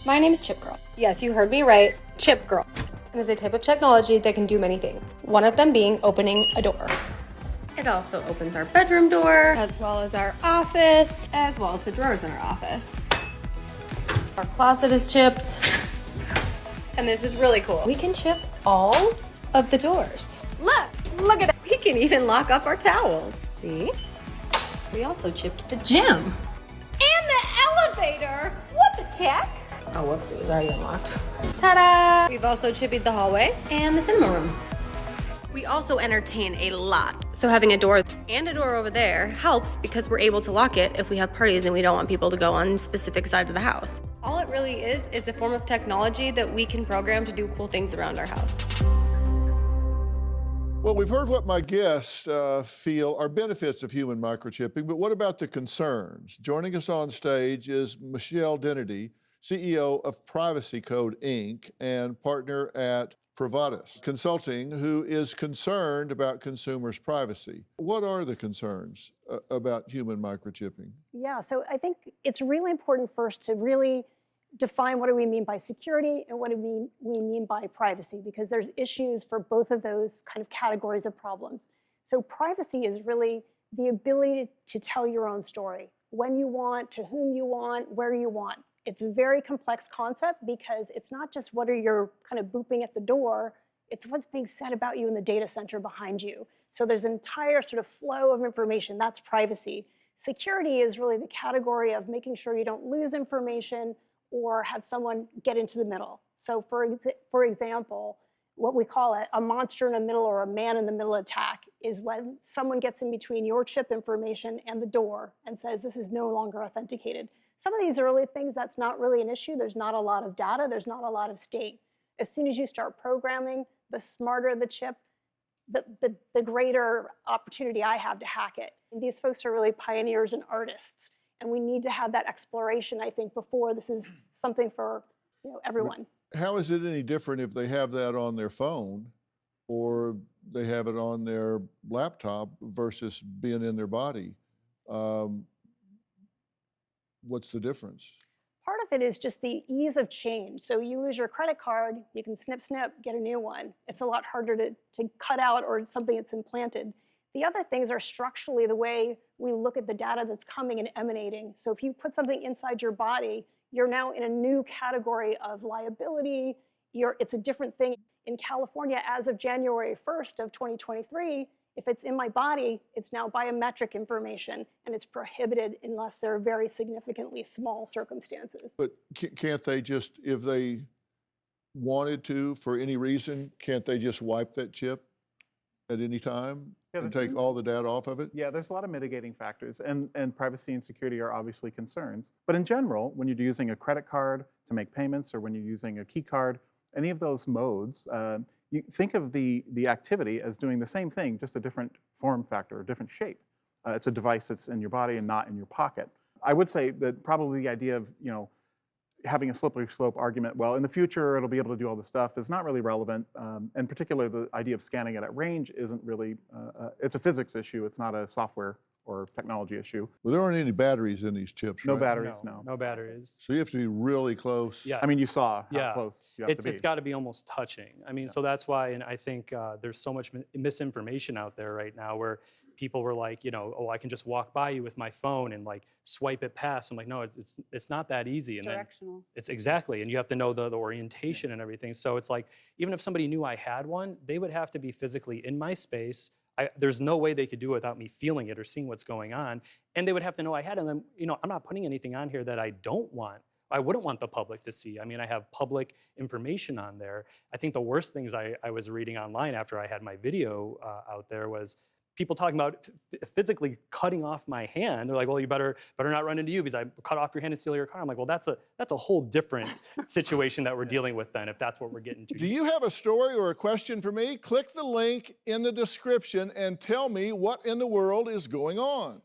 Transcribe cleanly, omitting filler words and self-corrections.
My name is Chip Girl. Yes, you heard me right, Chip Girl. It is a type of technology that can do many things. One of them being opening a door. It also opens our bedroom door, as well as our office, as well as the drawers in our office. Our closet is chipped. And this is really cool. We can chip all of the doors. Look at it. We can even lock up our towels. See? We also chipped the gym. And the elevator. What the tech? Oh, whoops, it was already unlocked. Ta-da! We've also chipped the hallway and the cinema room. We also entertain a lot. So having a door and a door over there helps because we're able to lock it if we have parties and we don't want people to go on specific sides of the house. All it really is a form of technology that we can program to do cool things around our house. Well, we've heard what my guests feel are benefits of human microchipping, but what about the concerns? Joining us on stage is Michelle Dennedy, CEO of PrivacyCode, Inc., and partner at Privactus Consulting, who is concerned about consumers' privacy. What are the concerns about human microchipping? Yeah, so I think it's really important first to really define what do we mean by security and what do we mean by privacy, because there's issues for both of those kind of categories of problems. So privacy is really the ability to tell your own story, when you want, to whom you want, where you want. It's a very complex concept because it's not just what are you kind of booping at the door, it's what's being said about you in the data center behind you. So there's an entire sort of flow of information, that's privacy. Security is really the category of making sure you don't lose information or have someone get into the middle. So for example, what we call a monster in the middle or a man in the middle attack is when someone gets in between your chip information and the door and says this is no longer authenticated. Some of these early things, that's not really an issue. There's not a lot of data. There's not a lot of state. As soon as you start programming, the smarter the chip, the greater opportunity I have to hack it. And these folks are really pioneers and artists. And we need to have that exploration, I think, before this is something for everyone. How is it any different if they have that on their phone or they have it on their laptop versus being in their body? What's the difference? Part of it is just the ease of change. So you lose your credit card, you can snip, get a new one. It's a lot harder to cut out or something that's implanted. The other things are structurally the way we look at the data that's coming and emanating. So if you put something inside your body, you're now in a new category of liability. It's a different thing. In California, as of January 1st of 2023, if it's in my body, it's now biometric information, and it's prohibited unless there are very significantly small circumstances. But can't they just, if they wanted to, for any reason, can't they just wipe that chip at any time and take all the data off of it? Yeah, there's a lot of mitigating factors, and privacy and security are obviously concerns. But in general, when you're using a credit card to make payments or when you're using a key card, any of those modes, you think of the activity as doing the same thing, just a different form factor, a different shape. It's a device that's in your body and not in your pocket. I would say that probably the idea of having a slippery slope argument, well, in the future it'll be able to do all this stuff, is not really relevant. In particular, the idea of scanning it at range isn't really, it's a physics issue, it's not a software or technology issue. Well, there aren't any batteries in these chips, No right? batteries, no. No batteries. So you have to be really close. Yeah. I mean, you saw how close you have to be. It's got to be almost touching. I mean, so that's why, and I think there's so much misinformation out there right now where people were like, oh, I can just walk by you with my phone and like swipe it past. I'm like, no, it's not that easy. And directional. It's exactly, and you have to know the orientation and everything. So it's like, even if somebody knew I had one, they would have to be physically in my space. There's no way they could do it without me feeling it or seeing what's going on. And they would have to know I had it. And then, I'm not putting anything on here that I don't want. I wouldn't want the public to see. I mean, I have public information on there. I think the worst things I was reading online after I had my video out there was people talking about physically cutting off my hand. They're like, well, you better not run into you because I cut off your hand and steal your car. I'm like, well, that's a whole different situation that we're dealing with then, if that's what we're getting to. Do you have a story or a question for me? Click the link in the description and tell me what in the world is going on.